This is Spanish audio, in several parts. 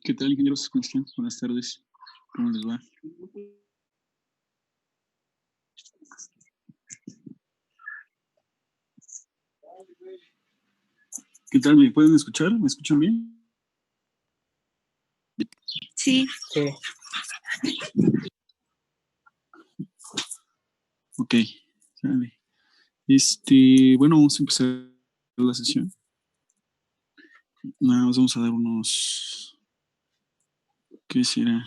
¿Qué tal, ingenieros Sebastián? Buenas tardes. ¿Cómo les va? ¿Qué tal? ¿Me pueden escuchar? ¿Me escuchan bien? Sí. Sí. Ok. Sale. Bueno, vamos a empezar la sesión. Nada más vamos a dar unos... ¿Qué será?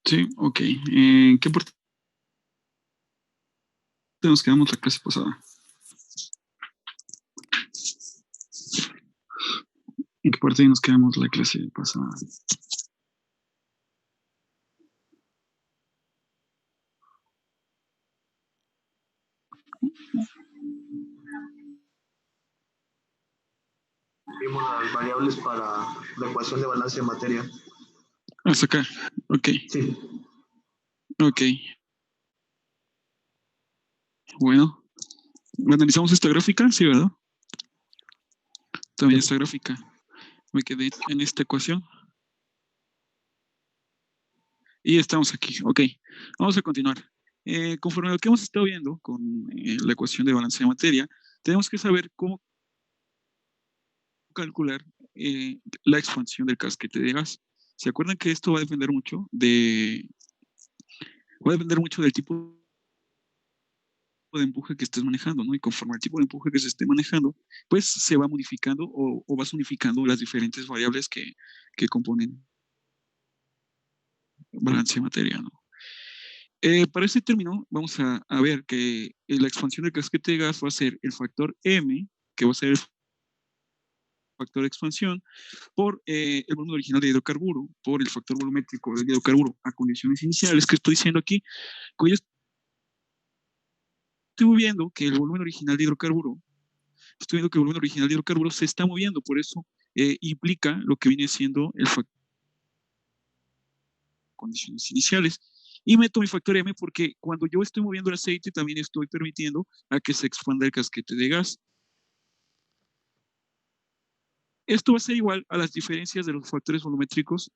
Sí, ok. ¿En qué parte nos quedamos la clase pasada? ¿En qué parte nos quedamos la clase pasada? Vimos las variables para la ecuación de balance de materia. Hasta acá. Ok. Sí. Ok. Bueno. ¿Analizamos esta gráfica? Sí, ¿verdad? También esta gráfica. Me quedé en esta ecuación. Y estamos aquí. Ok. Vamos a continuar. Conforme a lo que hemos estado viendo con la ecuación de balance de materia, tenemos que saber cómo calcular la expansión del casquete de gas. ¿Se acuerdan que esto va a depender mucho del tipo de empuje que estés manejando, ¿no? Y conforme al tipo de empuje que se esté manejando, pues se va modificando o vas unificando las diferentes variables que componen balance de materia, ¿no? Para este término, vamos a ver que la expansión del casquete de gas va a ser el factor M, que va a ser el factor de expansión, por el volumen original de hidrocarburo, por el factor volumétrico del hidrocarburo a condiciones iniciales, que estoy diciendo aquí, como yo estoy viendo que el volumen original de hidrocarburo, se está moviendo, por eso implica lo que viene siendo el factor de condiciones iniciales. Y meto mi factor M porque cuando yo estoy moviendo el aceite, también estoy permitiendo a que se expanda el casquete de gas. esto va a ser igual a las diferencias de los factores volumétricos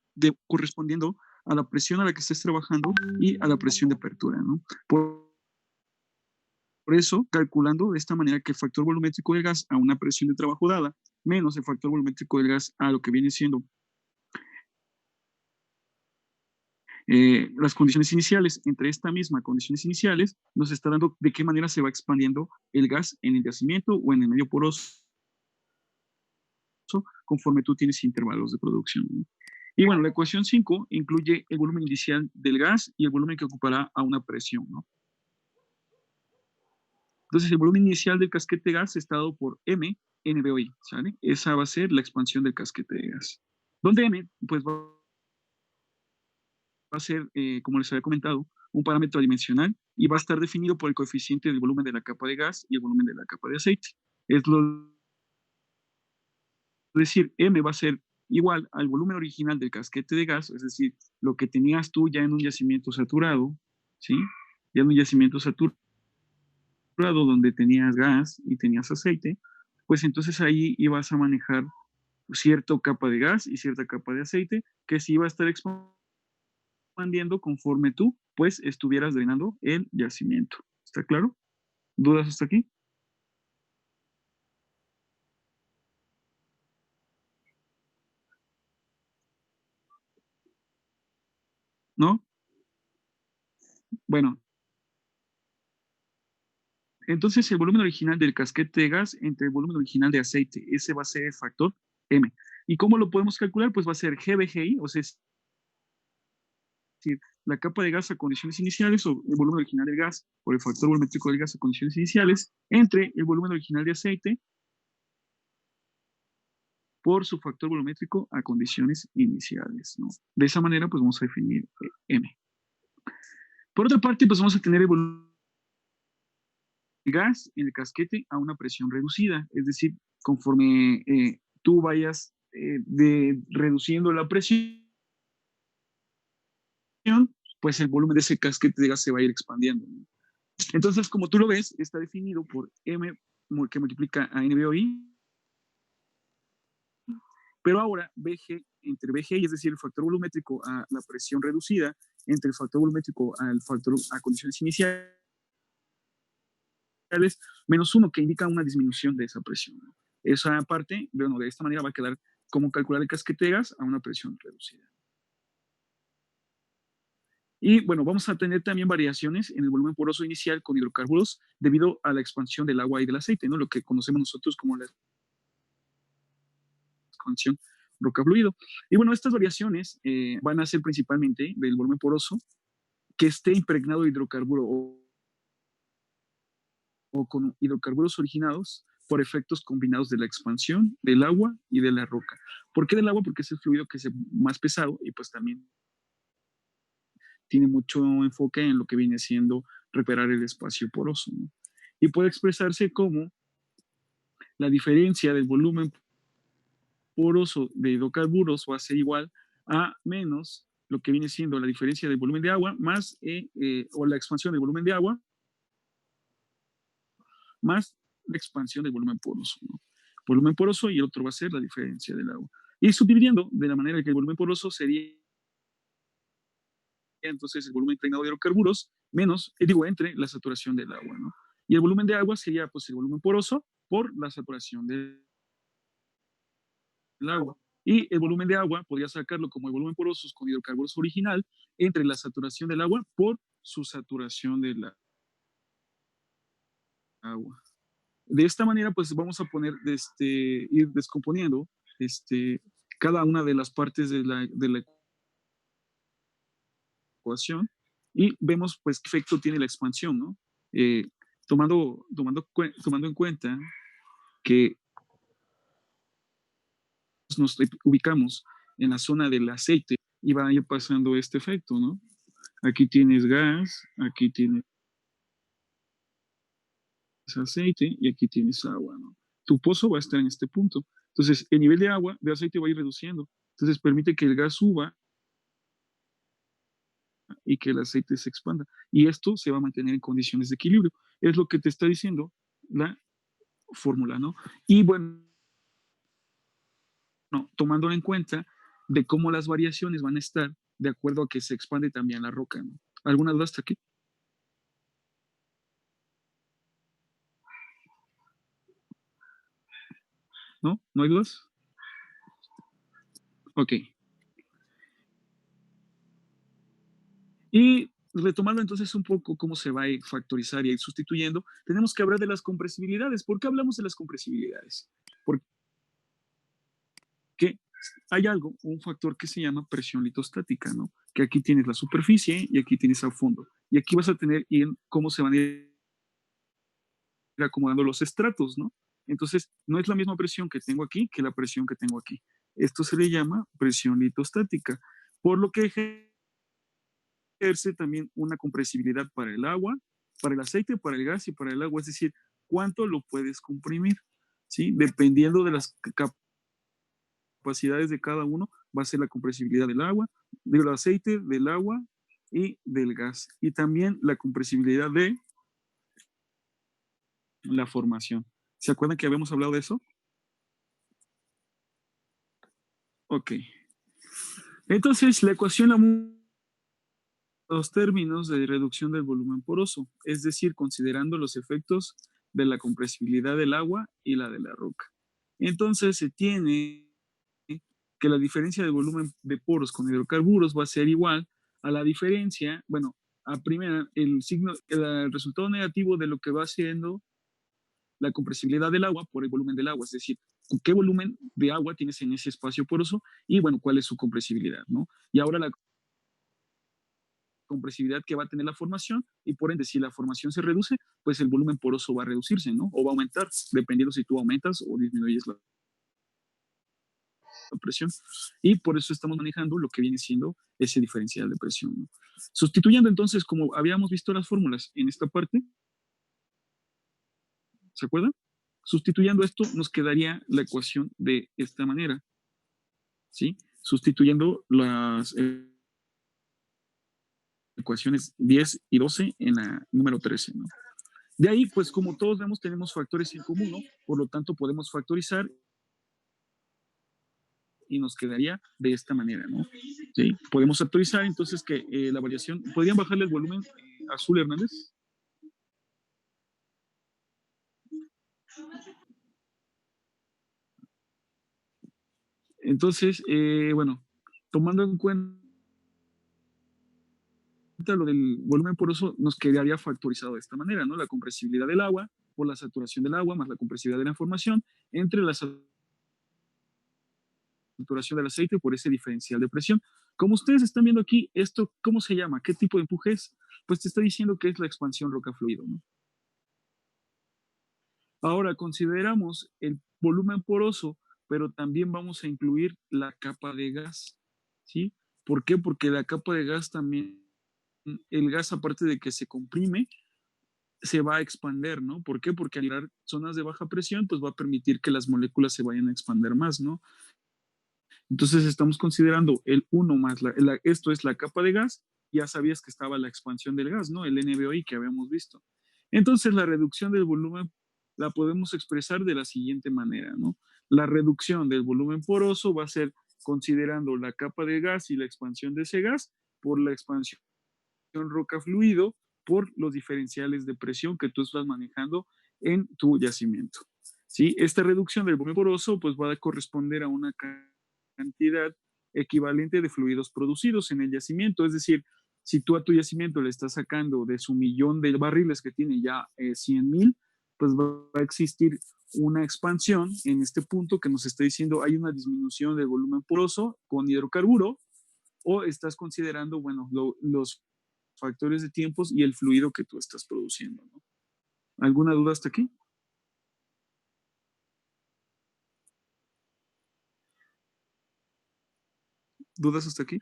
correspondiendo a la presión a la que estés trabajando y a la presión de apertura, ¿no? Por eso, calculando de esta manera que el factor volumétrico del gas a una presión de trabajo dada menos el factor volumétrico del gas a lo que viene siendo las condiciones iniciales, entre esta misma condiciones iniciales, nos está dando de qué manera se va expandiendo el gas en el yacimiento o en el medio poroso conforme tú tienes intervalos de producción, ¿no? Y bueno, la ecuación 5 incluye el volumen inicial del gas y el volumen que ocupará a una presión, ¿no? Entonces, el volumen inicial del casquete de gas está dado por M, NBOI, ¿sale? Esa va a ser la expansión del casquete de gas. Donde M, pues va a ser, como les había comentado, un parámetro adimensional y va a estar definido por el coeficiente del volumen de la capa de gas y el volumen de la capa de aceite. Es decir, M va a ser igual al volumen original del casquete de gas, es decir, lo que tenías tú ya en un yacimiento saturado, ¿sí? Ya en un yacimiento saturado donde tenías gas y tenías aceite, pues entonces ahí ibas a manejar cierta capa de gas y cierta capa de aceite que se iba a estar expandiendo conforme tú pues estuvieras drenando el yacimiento. ¿Está claro? ¿Dudas hasta aquí? ¿No? Bueno, entonces el volumen original del casquete de gas entre el volumen original de aceite, ese va a ser el factor M. ¿Y cómo lo podemos calcular? Pues va a ser GBGI, o sea, es decir, la capa de gas a condiciones iniciales o el volumen original del gas por el factor volumétrico del gas a condiciones iniciales entre el volumen original de aceite por su factor volumétrico a condiciones iniciales, ¿no? De esa manera, pues vamos a definir M. Por otra parte, pues vamos a tener el volumen de gas en el casquete a una presión reducida, es decir, conforme tú vayas reduciendo la presión, pues el volumen de ese casquete de gas se va a ir expandiendo, ¿no? Entonces, como tú lo ves, está definido por M que multiplica a NBOI, pero ahora BG entre BG, es decir, el factor volumétrico a la presión reducida, entre el factor volumétrico al factor a condiciones iniciales, menos 1, que indica una disminución de esa presión, ¿no? Esa parte, bueno, de esta manera va a quedar como calcular el casquete de gas a una presión reducida. Y bueno, vamos a tener también variaciones en el volumen poroso inicial con hidrocarburos debido a la expansión del agua y del aceite, ¿no? Lo que conocemos nosotros como la expansión roca fluido. Y bueno, estas variaciones van a ser principalmente del volumen poroso que esté impregnado de hidrocarburo o con hidrocarburos originados por efectos combinados de la expansión del agua y de la roca. ¿Por qué del agua? Porque es el fluido que es más pesado y pues también tiene mucho enfoque en lo que viene siendo reparar el espacio poroso, ¿no? Y puede expresarse como la diferencia del volumen poroso de hidrocarburos va a ser igual a menos lo que viene siendo la diferencia del volumen de agua más o la expansión del volumen de agua más la expansión del volumen poroso, ¿no? Volumen poroso y el otro va a ser la diferencia del agua. Y subdividiendo de la manera que el volumen poroso sería entonces el volumen impregnado de hidrocarburos menos, digo, entre la saturación del agua, ¿no? Y el volumen de agua sería pues el volumen poroso por la saturación del agua. Y el volumen de agua podría sacarlo como el volumen poroso con hidrocarburos original entre la saturación del agua por su saturación del agua. De esta manera, pues vamos a poner, ir descomponiendo cada una de las partes de la ecuación y vemos pues qué efecto tiene la expansión, ¿no? Eh, tomando en cuenta que nos ubicamos en la zona del aceite y va a ir pasando este efecto, ¿no? Aquí tienes gas, aquí tienes aceite y aquí tienes agua, ¿no? Tu pozo va a estar en este punto. Entonces, el nivel de agua, de aceite va a ir reduciendo. Entonces, permite que el gas suba y que el aceite se expanda. Y esto se va a mantener en condiciones de equilibrio. Es lo que te está diciendo la fórmula, ¿no? Y bueno, tomándolo en cuenta de cómo las variaciones van a estar de acuerdo a que se expande también la roca, ¿no? ¿Alguna duda hasta aquí? ¿No? ¿No hay dudas? Ok. Y retomando entonces un poco cómo se va a factorizar y a ir sustituyendo, tenemos que hablar de las compresibilidades. ¿Por qué hablamos de las compresibilidades? Porque hay algo, un factor que se llama presión litostática, ¿no? Que aquí tienes la superficie y aquí tienes al fondo. Y aquí vas a tener cómo se van a ir acomodando los estratos, ¿no? Entonces, no es la misma presión que tengo aquí que la presión que tengo aquí. Esto se le llama presión litostática, por lo que ejerce también una compresibilidad para el agua, para el aceite, para el gas y para el agua, es decir, cuánto lo puedes comprimir, ¿sí? Dependiendo de las capacidades de cada uno, va a ser la compresibilidad del agua, del aceite, del agua y del gas. Y también la compresibilidad de la formación. ¿Se acuerdan que habíamos hablado de eso? Ok. Entonces, la ecuación la los términos de reducción del volumen poroso, es decir, considerando los efectos de la compresibilidad del agua y la de la roca. Entonces, se tiene que la diferencia de volumen de poros con hidrocarburos va a ser igual a la diferencia, bueno, a primera, el resultado negativo de lo que va siendo la compresibilidad del agua por el volumen del agua, es decir, qué volumen de agua tienes en ese espacio poroso y, bueno, cuál es su compresibilidad, ¿no? Y ahora la compresividad que va a tener la formación y por ende si la formación se reduce, pues el volumen poroso va a reducirse, ¿no? O va a aumentar, dependiendo si tú aumentas o disminuyes la presión. Y por eso estamos manejando lo que viene siendo ese diferencial de presión, ¿no? Sustituyendo entonces, como habíamos visto las fórmulas en esta parte, ¿se acuerdan? Sustituyendo esto nos quedaría la ecuación de esta manera, ¿sí? Sustituyendo las ecuaciones 10 y 12 en la número 13, ¿no? De ahí, pues como todos vemos, tenemos factores en común, ¿no? Por lo tanto, podemos factorizar y nos quedaría de esta manera, ¿no? ¿Sí? Podemos factorizar entonces que la variación, ¿podrían bajarle el volumen azul, Hernández? Entonces, bueno, tomando en cuenta lo del volumen poroso, nos quedaría factorizado de esta manera, ¿no? La compresibilidad del agua por la saturación del agua más la compresibilidad de la información entre la saturación del aceite por ese diferencial de presión. Como ustedes están viendo aquí, esto, ¿cómo se llama? ¿Qué tipo de empuje es? Pues te está diciendo que es la expansión roca-fluido, ¿no? Ahora consideramos el volumen poroso, pero también vamos a incluir la capa de gas, ¿sí? ¿Por qué? Porque la capa de gas también, el gas aparte de que se comprime, se va a expander, ¿no? ¿Por qué? Porque al llegar zonas de baja presión, pues va a permitir que las moléculas se vayan a expander más, ¿no? Entonces estamos considerando el 1 más, esto es la capa de gas, ya sabías que estaba la expansión del gas, ¿no? El NBOI que habíamos visto. Entonces la reducción del volumen la podemos expresar de la siguiente manera, ¿no? La reducción del volumen poroso va a ser considerando la capa de gas y la expansión de ese gas por la expansión roca-fluido por los diferenciales de presión que tú estás manejando en tu yacimiento. ¿Sí? Esta reducción del volumen poroso pues va a corresponder a una cantidad equivalente de fluidos producidos en el yacimiento. Es decir, si tú a tu yacimiento le estás sacando de su millón de barriles que tiene ya 100,000, pues va a existir una expansión en este punto que nos está diciendo hay una disminución del volumen poroso con hidrocarburo o estás considerando, bueno, los factores de tiempos y el fluido que tú estás produciendo, ¿no? ¿Alguna duda hasta aquí? ¿Dudas hasta aquí?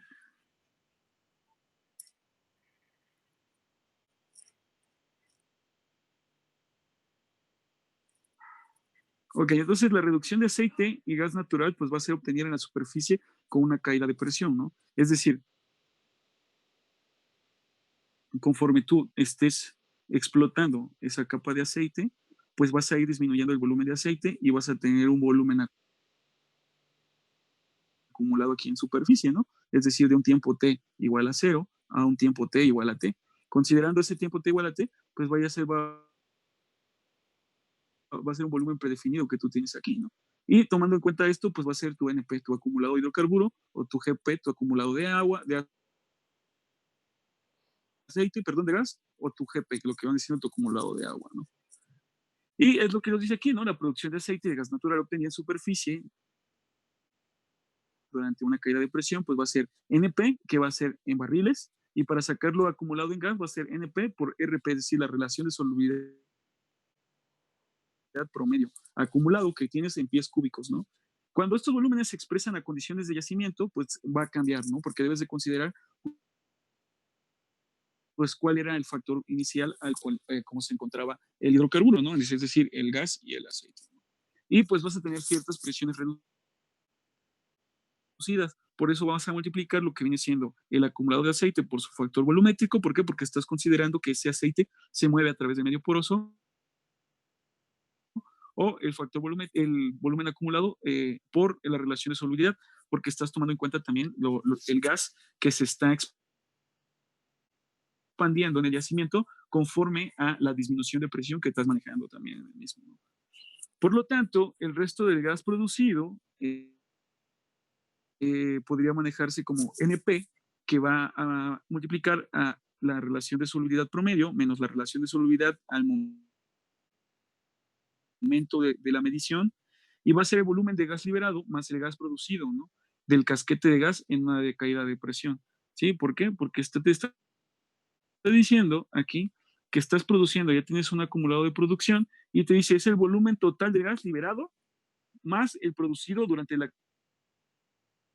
Ok, entonces la reducción de aceite y gas natural pues va a ser obtenida en la superficie con una caída de presión, ¿no? Es decir, conforme tú estés explotando esa capa de aceite, pues vas a ir disminuyendo el volumen de aceite y vas a tener un volumen acumulado aquí en superficie, ¿no? Es decir, de un tiempo t igual a 0 a un tiempo t igual a t. Considerando ese tiempo t igual a t, pues va a ser un volumen predefinido que tú tienes aquí, ¿no? Y tomando en cuenta esto, pues va a ser tu NP, tu acumulado de hidrocarburo, o tu GP, tu acumulado de agua, de aceite, perdón, de gas, o tu GP, lo que van diciendo tu acumulado de agua, ¿no? Y es lo que nos dice aquí, ¿no? La producción de aceite y de gas natural obtenida en superficie durante una caída de presión, pues va a ser NP, que va a ser en barriles, y para sacarlo acumulado en gas va a ser NP por RP, es decir, la relación de solubilidad promedio acumulado que tienes en pies cúbicos, ¿no? Cuando estos volúmenes se expresan a condiciones de yacimiento, pues va a cambiar, ¿no? Porque debes de considerar, pues, cuál era el factor inicial al cual, cómo se encontraba el hidrocarburo, ¿no? Es decir, el gas y el aceite, ¿no? Y pues vas a tener ciertas presiones reducidas. Por eso vas a multiplicar lo que viene siendo el acumulado de aceite por su factor volumétrico. ¿Por qué? Porque estás considerando que ese aceite se mueve a través de medio poroso o el factor volumen, el volumen acumulado por la relación de solubilidad, porque estás tomando en cuenta también el gas que se está expandiendo en el yacimiento conforme a la disminución de presión que estás manejando también en el mismo, ¿no? Por lo tanto, el resto del gas producido podría manejarse como NP, que va a multiplicar a la relación de solubilidad promedio menos la relación de solubilidad al momento de la medición, y va a ser el volumen de gas liberado más el gas producido, ¿no? Del casquete de gas en una caída de presión. ¿Sí? ¿Por qué? Porque te está diciendo aquí que estás produciendo, ya tienes un acumulado de producción y te dice es el volumen total de gas liberado más el producido durante la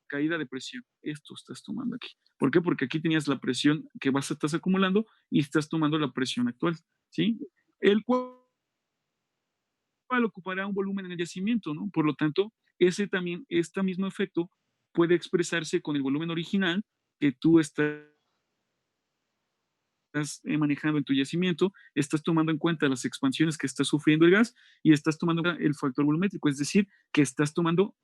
caída de presión. Esto estás tomando aquí. ¿Por qué? Porque aquí tenías la presión que estás acumulando y estás tomando la presión actual. ¿Sí? El cual ocupará un volumen en el yacimiento, ¿no? Por lo tanto, este mismo efecto puede expresarse con el volumen original que tú estás manejando en tu yacimiento, estás tomando en cuenta las expansiones que está sufriendo el gas y estás tomando el factor volumétrico, es decir, que estás tomando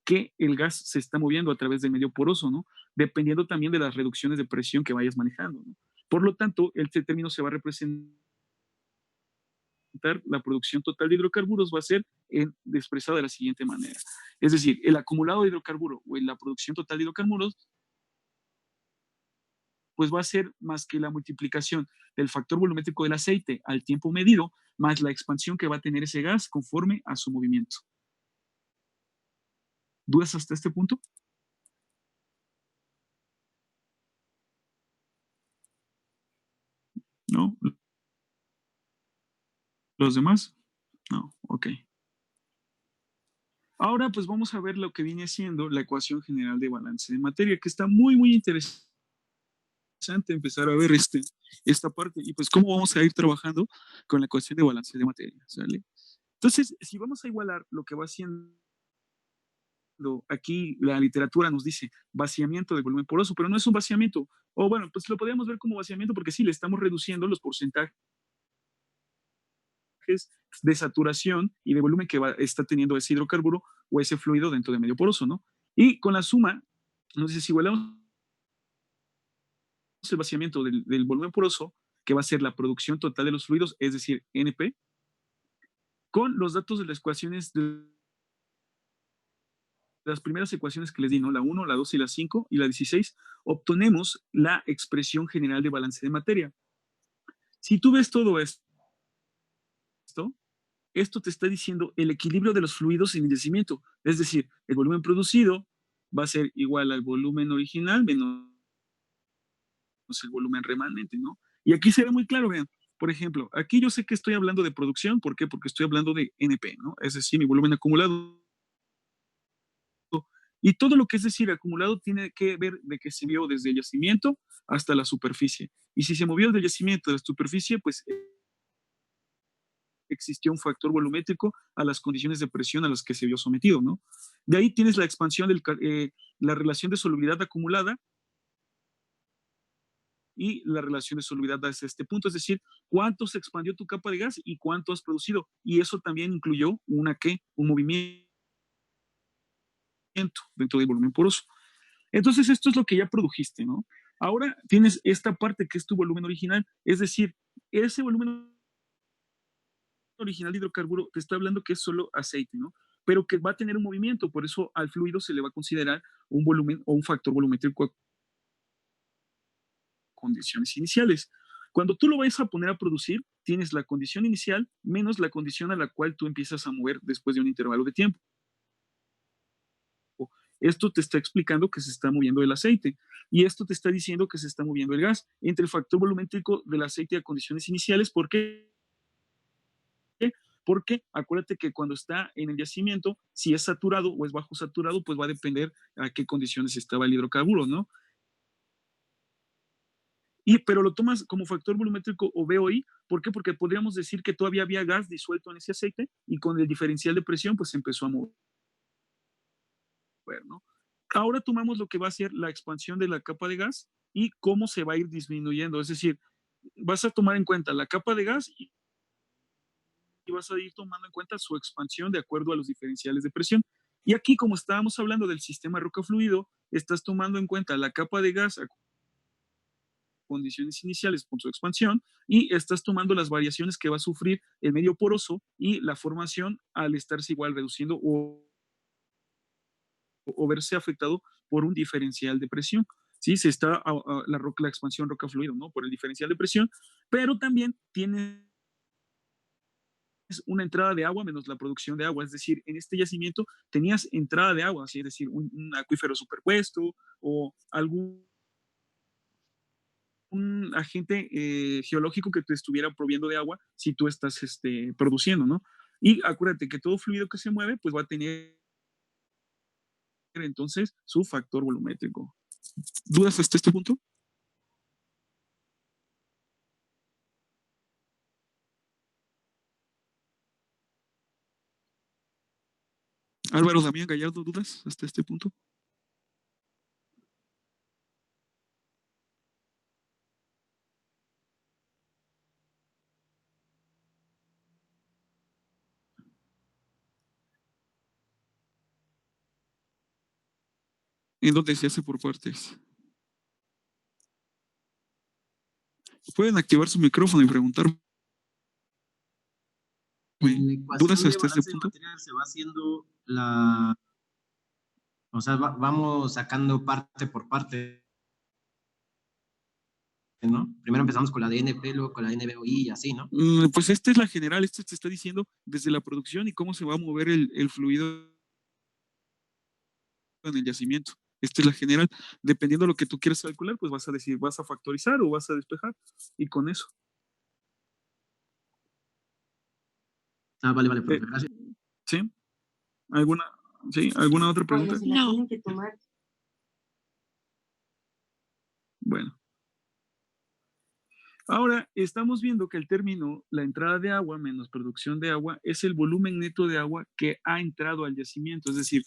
que el gas se está moviendo a través del medio poroso, ¿no? Dependiendo también de las reducciones de presión que vayas manejando, ¿no? Por lo tanto, este término se va a representar la producción total de hidrocarburos va a ser expresada de la siguiente manera. Es decir, el acumulado de hidrocarburo o la producción total de hidrocarburos pues va a ser más que la multiplicación del factor volumétrico del aceite al tiempo medido, más la expansión que va a tener ese gas conforme a su movimiento. ¿Dudas hasta este punto? ¿No? ¿Los demás? No, ok. Ahora pues vamos a ver lo que viene siendo la ecuación general de balance de materia, que está muy, muy interesante empezar a ver esta parte y pues cómo vamos a ir trabajando con la ecuación de balance de materia, ¿sale? Entonces, si vamos a igualar lo que va haciendo aquí, la literatura nos dice vaciamiento del volumen poroso, pero no es un vaciamiento, o bueno, pues lo podríamos ver como vaciamiento porque sí, le estamos reduciendo los porcentajes de saturación y de volumen que está teniendo ese hidrocarburo o ese fluido dentro del medio poroso, ¿no? Y con la suma, nos dice, si igualamos el vaciamiento del volumen poroso, que va a ser la producción total de los fluidos, es decir, NP, con los datos de las ecuaciones de las primeras ecuaciones que les di, ¿no? La 1, la 2 y la 5 y la 16, obtenemos la expresión general de balance de materia. Si tú ves todo esto, esto te está diciendo el equilibrio de los fluidos en el yacimiento, es decir, el volumen producido va a ser igual al volumen original menos el volumen remanente, ¿no? Y aquí se ve muy claro, vean, por ejemplo, aquí yo sé que estoy hablando de producción, ¿por qué? Porque estoy hablando de NP, ¿no? Es decir, mi volumen acumulado. Y todo lo que es decir acumulado tiene que ver de que se vio desde el yacimiento hasta la superficie. Y si se movió del yacimiento a la superficie, pues existió un factor volumétrico a las condiciones de presión a las que se vio sometido, ¿no? De ahí tienes la expansión la relación de solubilidad acumulada y la relación de solubilidad hasta este punto, es decir, cuánto se expandió tu capa de gas y cuánto has producido. Y eso también incluyó un movimiento dentro del volumen poroso. Entonces, esto es lo que ya produjiste, ¿no? Ahora tienes esta parte que es tu volumen original, es decir, ese volumen original de hidrocarburo te está hablando que es solo aceite, ¿no? Pero que va a tener un movimiento, por eso al fluido se le va a considerar un volumen o un factor volumétrico a condiciones iniciales. Cuando tú lo vayas a poner a producir, tienes la condición inicial menos la condición a la cual tú empiezas a mover después de un intervalo de tiempo. Esto te está explicando que se está moviendo el aceite y esto te está diciendo que se está moviendo el gas entre el factor volumétrico del aceite a condiciones iniciales. ¿Por qué? Porque acuérdate que cuando está en el yacimiento, si es saturado o es bajo saturado, pues va a depender a qué condiciones estaba el hidrocarburo, ¿no? Pero lo tomas como factor volumétrico o VOI, ¿por qué? Porque podríamos decir que todavía había gas disuelto en ese aceite y con el diferencial de presión, pues se empezó a mover, ¿no? Ahora tomamos lo que va a ser la expansión de la capa de gas y cómo se va a ir disminuyendo. Es decir, vas a tomar en cuenta la capa de gas y vas a ir tomando en cuenta su expansión de acuerdo a los diferenciales de presión. Y aquí, como estábamos hablando del sistema roca-fluido, estás tomando en cuenta la capa de gas a condiciones iniciales con su expansión y estás tomando las variaciones que va a sufrir el medio poroso y la formación al estarse igual reduciendo o verse afectado por un diferencial de presión. Sí, se está la expansión roca-fluido, ¿no? Por el diferencial de presión, pero también tiene una entrada de agua menos la producción de agua. Es decir, en este yacimiento tenías entrada de agua, ¿sí? Es decir, un acuífero superpuesto o algún un agente geológico que te estuviera proviendo de agua si tú estás produciendo, ¿no? Y acuérdate que todo fluido que se mueve, pues va a tener entonces su factor volumétrico. ¿Dudas hasta este punto? Álvaro Damián Gallardo, ¿dudas hasta este punto? En donde se hace por partes. Pueden activar su micrófono y preguntar. En la ecuación ¿Dudas de hasta este balance de punto? material se va haciendo la, o sea, vamos sacando parte por parte, ¿no? Primero empezamos con la DNP, luego con la NBOI y así, ¿no? Pues esta es la general, esta te está diciendo desde la producción y cómo se va a mover el fluido en el yacimiento. Esta es la general. Dependiendo de lo que tú quieras calcular, pues vas a decir, vas a factorizar o vas a despejar y con eso. Ah, vale, vale, profe, gracias. ¿Sí? ¿Alguna, ¿sí? ¿Alguna otra pregunta? Cuando se la tienen que tomar. Bueno. Ahora estamos viendo que el término, la entrada de agua menos producción de agua, es el volumen neto de agua que ha entrado al yacimiento. Es decir,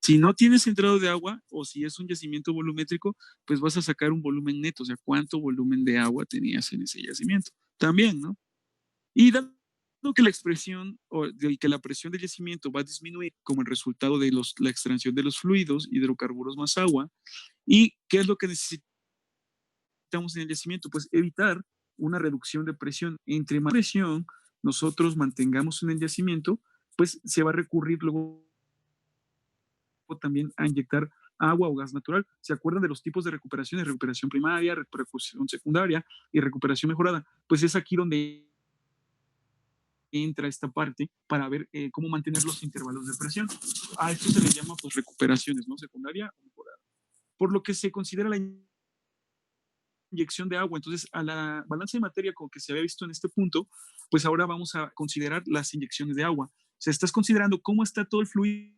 si no tienes entrado de agua o si es un yacimiento volumétrico, pues vas a sacar un volumen neto, o sea, cuánto volumen de agua tenías en ese yacimiento. También, ¿no? Y dado que la expresión o que la presión del yacimiento va a disminuir como el resultado de la extracción de los fluidos, hidrocarburos más agua, ¿y qué es lo que necesitamos en el yacimiento? Pues evitar una reducción de presión. Entre más presión nosotros mantengamos en el yacimiento, pues se va a recurrir luego también a inyectar agua o gas natural. ¿Se acuerdan de los tipos de recuperación? Recuperación primaria, recuperación secundaria y recuperación mejorada. Pues es aquí donde entra esta parte para ver cómo mantener los intervalos de presión. A esto se le llama pues recuperaciones, ¿no? Secundaria o mejorada. Por lo que se considera la inyección de agua. Entonces, a la balanza de materia como que se había visto en este punto, pues ahora vamos a considerar las inyecciones de agua. O sea, estás considerando cómo está todo el fluido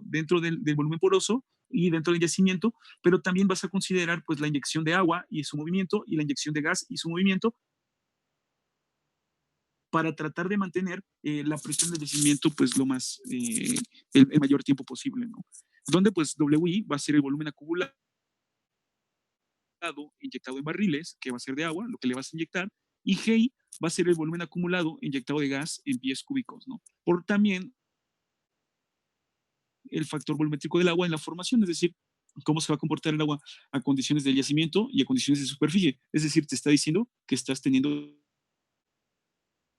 dentro del volumen poroso y dentro del yacimiento, pero también vas a considerar pues la inyección de agua y su movimiento y la inyección de gas y su movimiento para tratar de mantener la presión del yacimiento pues lo más, el mayor tiempo posible, ¿no? Donde pues WI va a ser el volumen acumulado inyectado en barriles, que va a ser de agua, lo que le vas a inyectar, y GI va a ser el volumen acumulado inyectado de gas en pies cúbicos, ¿no? Por también el factor volumétrico del agua en la formación, es decir, cómo se va a comportar el agua a condiciones de yacimiento y a condiciones de superficie. Es decir, te está diciendo que estás teniendo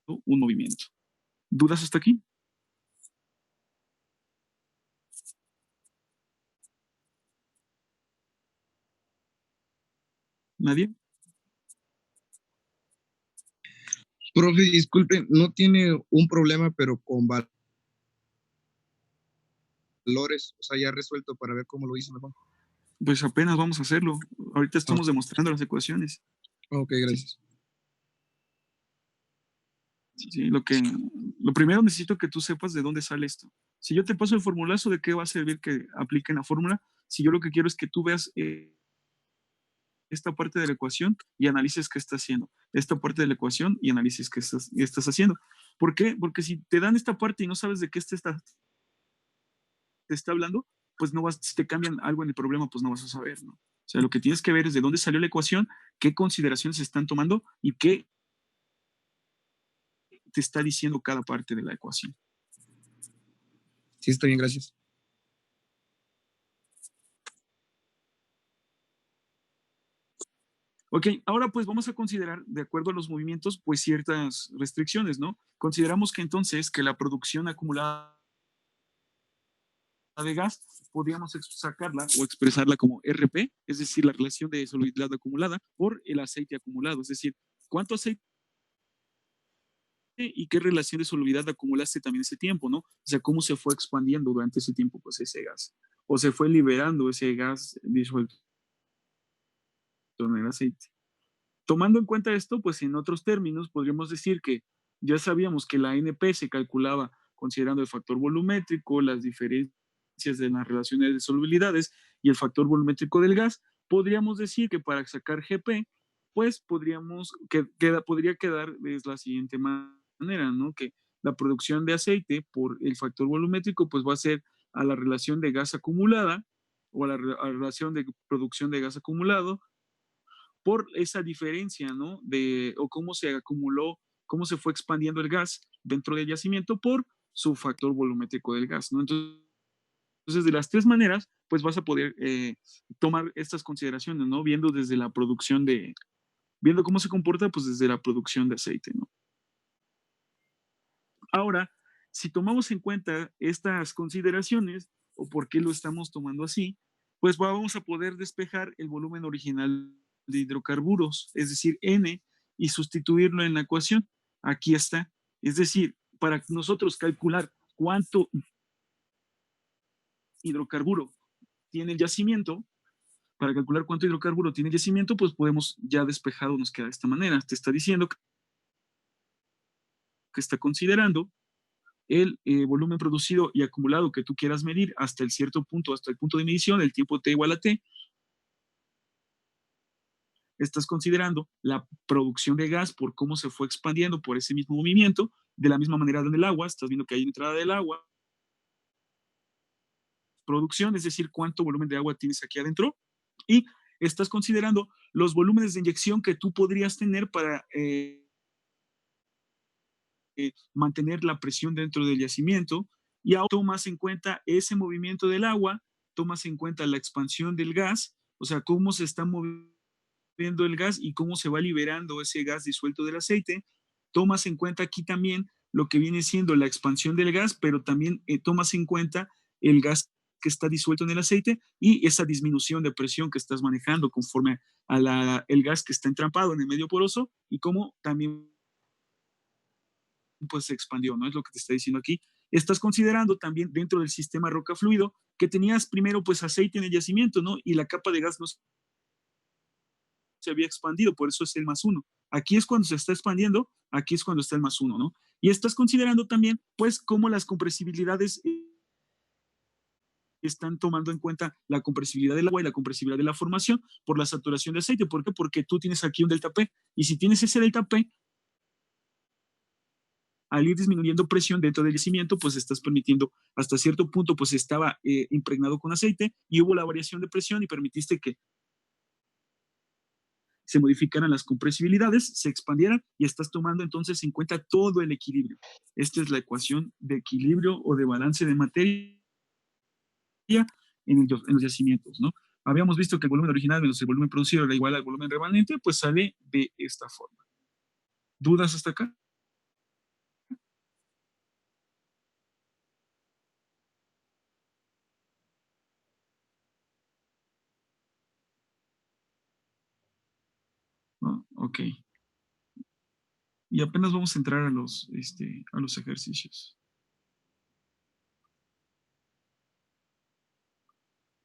un movimiento. ¿Dudas hasta aquí? ¿Nadie? Profe, disculpe, no tiene un problema, pero con valores, o sea, ya resuelto para ver cómo lo hizo mejor. Pues apenas vamos a hacerlo. Ahorita estamos demostrando las ecuaciones. Ok, gracias. Sí, lo primero necesito que tú sepas de dónde sale esto. Si yo te paso el formulazo, ¿de qué va a servir que apliquen la fórmula? Si yo lo que quiero es que tú veas esta parte de la ecuación y analices qué está haciendo. Esta parte de la ecuación y analices qué estás haciendo. ¿Por qué? Porque si te dan esta parte y no sabes de qué te está hablando, pues no vas, si te cambian algo en el problema, pues no vas a saber, ¿no? O sea, lo que tienes que ver es de dónde salió la ecuación, qué consideraciones se están tomando y qué te está diciendo cada parte de la ecuación. Sí, está bien, gracias. Ok, ahora pues vamos a considerar, de acuerdo a los movimientos, pues ciertas restricciones, ¿no? Consideramos que entonces que la producción acumulada de gas podríamos sacarla o expresarla como RP, es decir, la relación de solubilidad acumulada por el aceite acumulado, es decir, cuánto aceite y qué relación de solubilidad acumulaste también ese tiempo, ¿no? O sea, cómo se fue expandiendo durante ese tiempo, pues ese gas, o se fue liberando ese gas disuelto en el aceite. Tomando en cuenta esto, pues en otros términos podríamos decir que ya sabíamos que la NP se calculaba considerando el factor volumétrico, las diferencias de las relaciones de solubilidades y el factor volumétrico del gas. Podríamos decir que para sacar GP, pues podría quedar de la siguiente manera, ¿no? Que la producción de aceite por el factor volumétrico, pues va a ser a la relación de gas acumulada o a la relación de producción de gas acumulado por esa diferencia, ¿no? O cómo se acumuló, cómo se fue expandiendo el gas dentro del yacimiento por su factor volumétrico del gas, ¿no? Entonces, de las tres maneras, pues vas a poder tomar estas consideraciones, ¿no? Viendo cómo se comporta, pues desde la producción de aceite, ¿no? Ahora, si tomamos en cuenta estas consideraciones, o por qué lo estamos tomando así, pues vamos a poder despejar el volumen original de hidrocarburos, es decir, N, y sustituirlo en la ecuación. Aquí está. Es decir, para nosotros calcular cuánto hidrocarburo tiene el yacimiento, para calcular cuánto hidrocarburo tiene el yacimiento, pues podemos ya despejado, nos queda de esta manera. Te está diciendo que está considerando el volumen producido y acumulado que tú quieras medir hasta el cierto punto, hasta el punto de medición, el tiempo T igual a T. Estás considerando la producción de gas por cómo se fue expandiendo por ese mismo movimiento, de la misma manera en el agua, estás viendo que hay entrada del agua, producción, es decir, cuánto volumen de agua tienes aquí adentro, y estás considerando los volúmenes de inyección que tú podrías tener para mantener la presión dentro del yacimiento, y ahora tomas en cuenta ese movimiento del agua, tomas en cuenta la expansión del gas, o sea, cómo se está moviendo el gas y cómo se va liberando ese gas disuelto del aceite. Tomas en cuenta aquí también lo que viene siendo la expansión del gas, pero también tomas en cuenta el gas que está disuelto en el aceite y esa disminución de presión que estás manejando conforme a el gas que está entrampado en el medio poroso y cómo también pues se expandió, ¿no? Es lo que te está diciendo aquí. Estás considerando también dentro del sistema roca fluido que tenías primero pues aceite en el yacimiento, ¿no? Y la capa de gas no se había expandido, por eso es el +1. Aquí es cuando se está expandiendo, aquí es cuando está el +1, ¿no? Y estás considerando también pues cómo las compresibilidades están tomando en cuenta la compresibilidad del agua y la compresibilidad de la formación por la saturación de aceite. ¿Por qué? Porque tú tienes aquí un delta P y si tienes ese delta P, al ir disminuyendo presión dentro del yacimiento, pues estás permitiendo, hasta cierto punto, pues estaba impregnado con aceite y hubo la variación de presión y permitiste que se modificaran las compresibilidades, se expandieran y estás tomando entonces en cuenta todo el equilibrio. Esta es la ecuación de equilibrio o de balance de materia en los yacimientos, ¿no? Habíamos visto que el volumen original menos el volumen producido era igual al volumen remanente, pues sale de esta forma. ¿Dudas hasta acá? ¿No? Ok. Y apenas vamos a entrar a los ejercicios.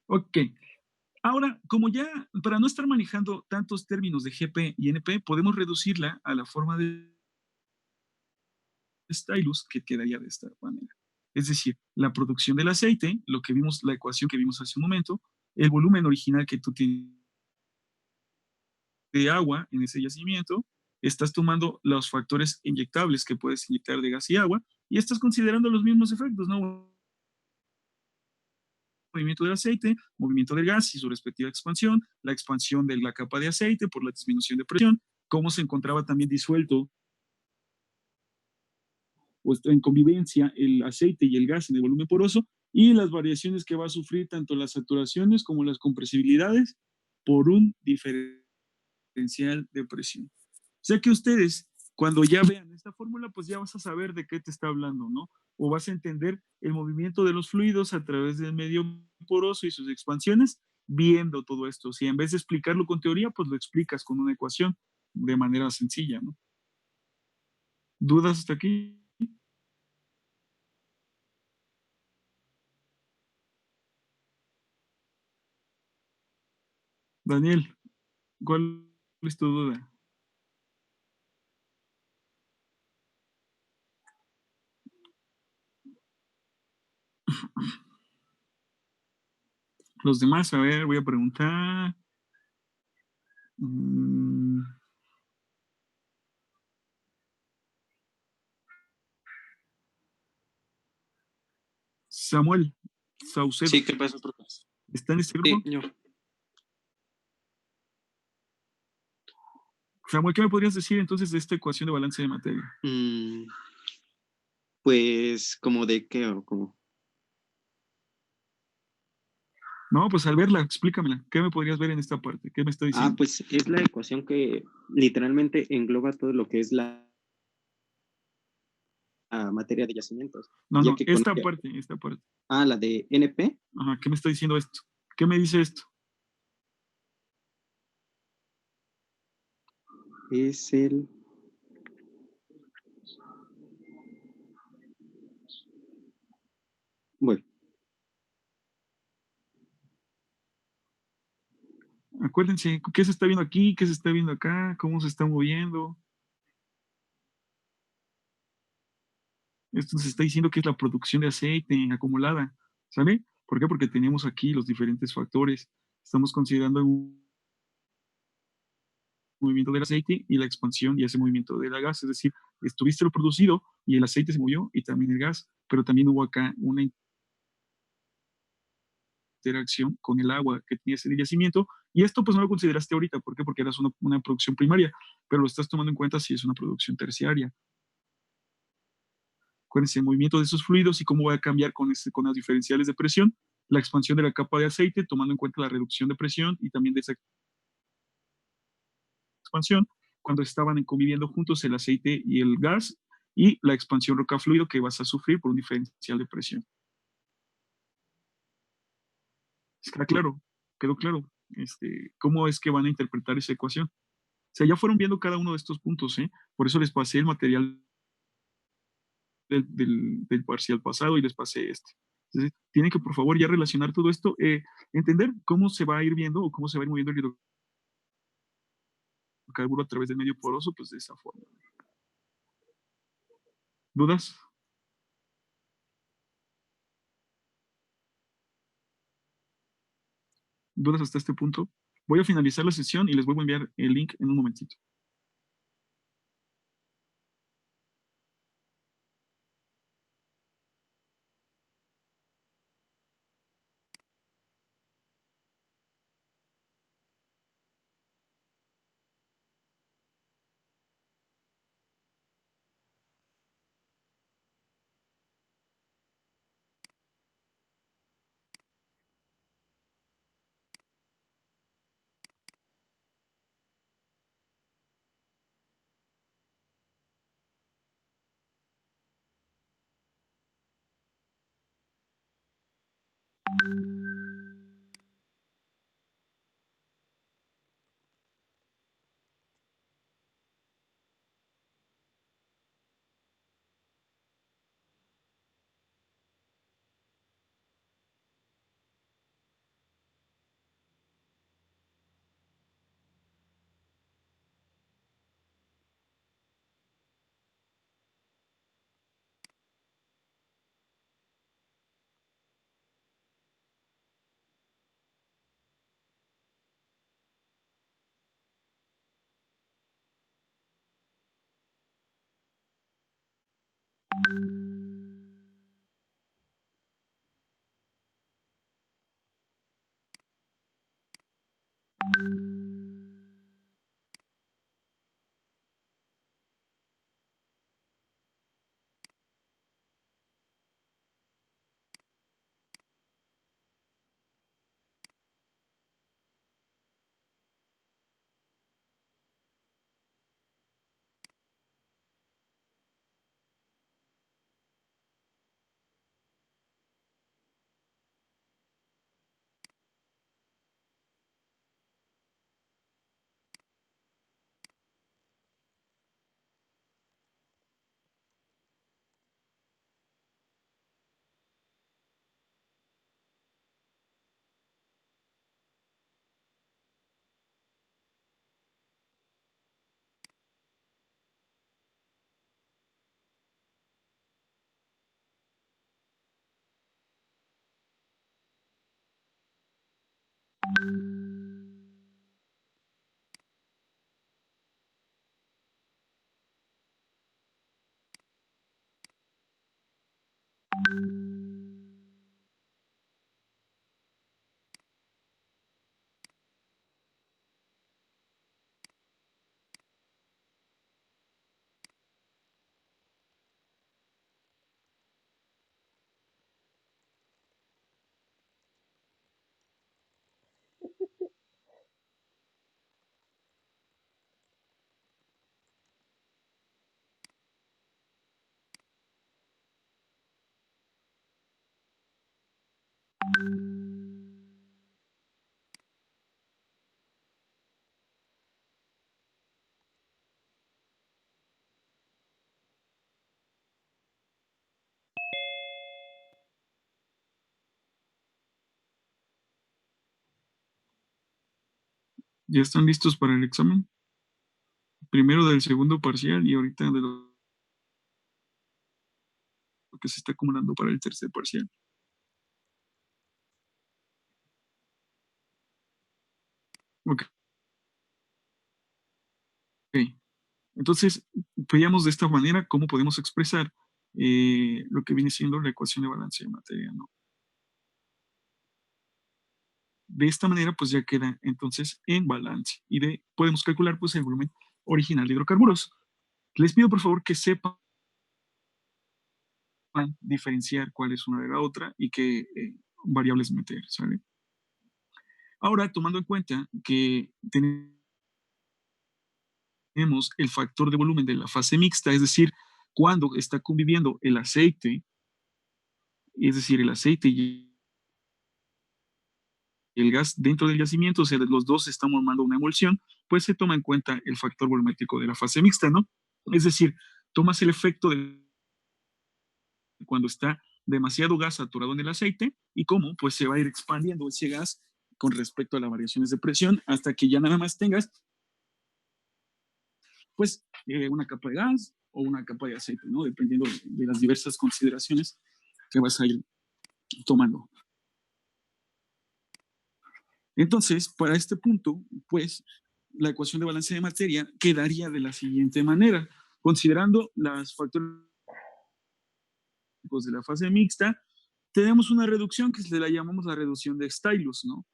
Ok. Ahora, como ya, para no estar manejando tantos términos de GP y NP, podemos reducirla a la forma de stylus que quedaría de esta manera. Es decir, la producción del aceite, lo que vimos, la ecuación que vimos hace un momento, el volumen original que tú tienes de agua en ese yacimiento, estás tomando los factores inyectables que puedes inyectar de gas y agua y estás considerando los mismos efectos, ¿no? Movimiento del aceite, movimiento del gas y su respectiva expansión, la expansión de la capa de aceite por la disminución de presión, cómo se encontraba también disuelto o en convivencia el aceite y el gas en el volumen poroso y las variaciones que va a sufrir tanto las saturaciones como las compresibilidades por un diferencial de presión. O sea que ustedes, cuando ya vean esta fórmula, pues ya vas a saber de qué te está hablando, ¿no? O vas a entender el movimiento de los fluidos a través del medio poroso y sus expansiones, viendo todo esto. Si en vez de explicarlo con teoría, pues lo explicas con una ecuación de manera sencilla, ¿no? ¿Dudas hasta aquí? Daniel, ¿cuál es tu duda? Los demás, a ver, voy a preguntar. Samuel Saucedo. Sí, ¿qué pasa, profe? ¿Está en este grupo? Sí, yo. Samuel, ¿qué me podrías decir entonces de esta ecuación de balance de materia? Pues, ¿como de qué o cómo? No, pues al verla, explícamela. ¿Qué me podrías ver en esta parte? ¿Qué me está diciendo? Pues es la ecuación que literalmente engloba todo lo que es la materia de yacimientos. No, Ya no, que esta parte, esta parte. la de NP. Ajá, ¿qué me está diciendo esto? ¿Qué me dice esto? Es el... Bueno. Acuérdense, ¿qué se está viendo aquí? ¿Qué se está viendo acá? ¿Cómo se está moviendo? Esto nos está diciendo que es la producción de aceite acumulada, ¿sale? ¿Por qué? Porque tenemos aquí los diferentes factores. Estamos considerando un movimiento del aceite y la expansión y ese movimiento del gas, es decir, estuviste lo producido y el aceite se movió y también el gas, pero también hubo acá una interacción con el agua que tenía ese yacimiento y esto pues no lo consideraste ahorita, ¿por qué? Porque eras una producción primaria, pero lo estás tomando en cuenta si es una producción terciaria. Acuérdense el movimiento de esos fluidos y cómo va a cambiar con las diferenciales de presión, la expansión de la capa de aceite, tomando en cuenta la reducción de presión y también de esa expansión, cuando estaban conviviendo juntos el aceite y el gas, y la expansión roca-fluido que vas a sufrir por un diferencial de presión. ¿Está claro? ¿Quedó claro? ¿Cómo es que van a interpretar esa ecuación? O sea, ya fueron viendo cada uno de estos puntos, ¿eh? Por eso les pasé el material del parcial pasado y les pasé este. Entonces, tienen que, por favor, ya relacionar todo esto, entender cómo se va a ir viendo o cómo se va a ir moviendo el hidrocarburo a través del medio poroso, pues de esa forma. ¿Dudas? ¿Dudas hasta este punto? Voy a finalizar la sesión y les vuelvo a enviar el link en un momentito. ¿Ya están listos para el examen? Primero del segundo parcial y ahorita de lo que se está acumulando para el tercer parcial. Ok. Entonces, veamos de esta manera cómo podemos expresar lo que viene siendo la ecuación de balance de materia, ¿no? De esta manera, pues ya queda entonces en balance y podemos calcular pues el volumen original de hidrocarburos. Les pido por favor que sepan diferenciar cuál es una de la otra y qué variables meter, ¿sale? Ahora, tomando en cuenta que tenemos el factor de volumen de la fase mixta, es decir, cuando está conviviendo el aceite, es decir, el aceite y el gas dentro del yacimiento, o sea, los dos están formando una emulsión, pues se toma en cuenta el factor volumétrico de la fase mixta, ¿no? Es decir, tomas el efecto de cuando está demasiado gas saturado en el aceite y cómo pues se va a ir expandiendo ese gas con respecto a las variaciones de presión hasta que ya nada más tengas pues una capa de gas o una capa de aceite, ¿no? Dependiendo de las diversas consideraciones que vas a ir tomando. Entonces, para este punto, pues la ecuación de balance de materia quedaría de la siguiente manera, considerando los factores de la fase mixta, tenemos una reducción que se la llamamos la reducción de Stylus, ¿no?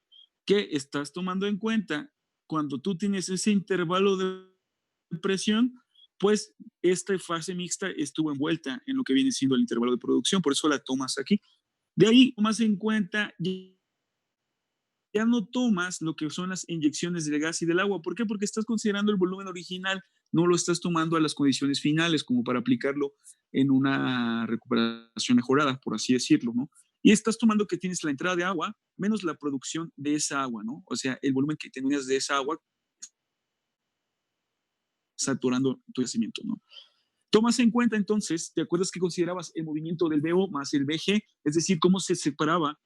Que estás tomando en cuenta cuando tú tienes ese intervalo de presión, pues esta fase mixta estuvo envuelta en lo que viene siendo el intervalo de producción, por eso la tomas aquí. De ahí tomas en cuenta, ya no tomas lo que son las inyecciones del gas y del agua. ¿Por qué? Porque estás considerando el volumen original, no lo estás tomando a las condiciones finales como para aplicarlo en una recuperación mejorada, por así decirlo, ¿no? Y estás tomando que tienes la entrada de agua menos la producción de esa agua, ¿no? O sea, el volumen que tenías de esa agua saturando tu yacimiento, ¿no? Tomas en cuenta entonces, ¿te acuerdas que considerabas el movimiento del BO más el BG? Es decir, cómo se separaba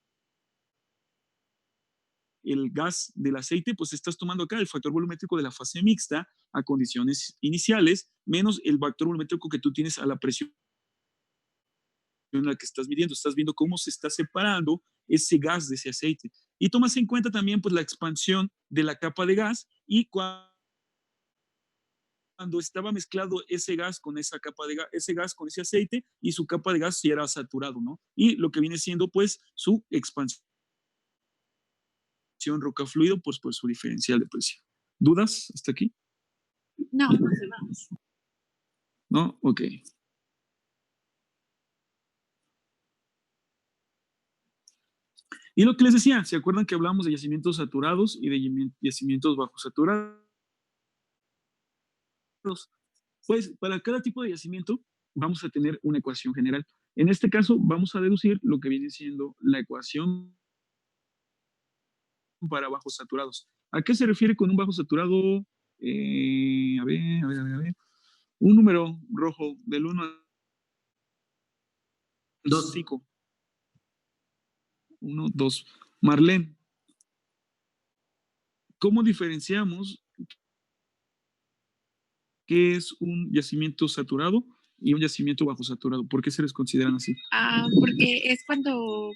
el gas del aceite, pues estás tomando acá el factor volumétrico de la fase mixta a condiciones iniciales, menos el factor volumétrico que tú tienes a la presión en la que estás midiendo. Estás viendo cómo se está separando ese gas de ese aceite. Y tomas en cuenta también pues, la expansión de la capa de gas y cuando cuando estaba mezclado ese gas con esa capa de gas, ese gas con ese aceite, y su capa de gas sí era saturado, ¿no? Y lo que viene siendo, pues, su expansión roca fluido, pues, por su diferencial de presión. ¿Dudas hasta aquí? No. ¿No? Ok. Y lo que les decía, ¿se acuerdan que hablamos de yacimientos saturados y de yacimientos bajo saturados? Pues para cada tipo de yacimiento vamos a tener una ecuación general. En este caso vamos a deducir lo que viene siendo la ecuación para bajos saturados. ¿A qué se refiere con un bajo saturado? A ver. Un número rojo del 1 al 5. 1, 2. Marlene, ¿cómo diferenciamos qué es un yacimiento saturado y un yacimiento bajo saturado? ¿Por qué se les consideran así? Porque es cuando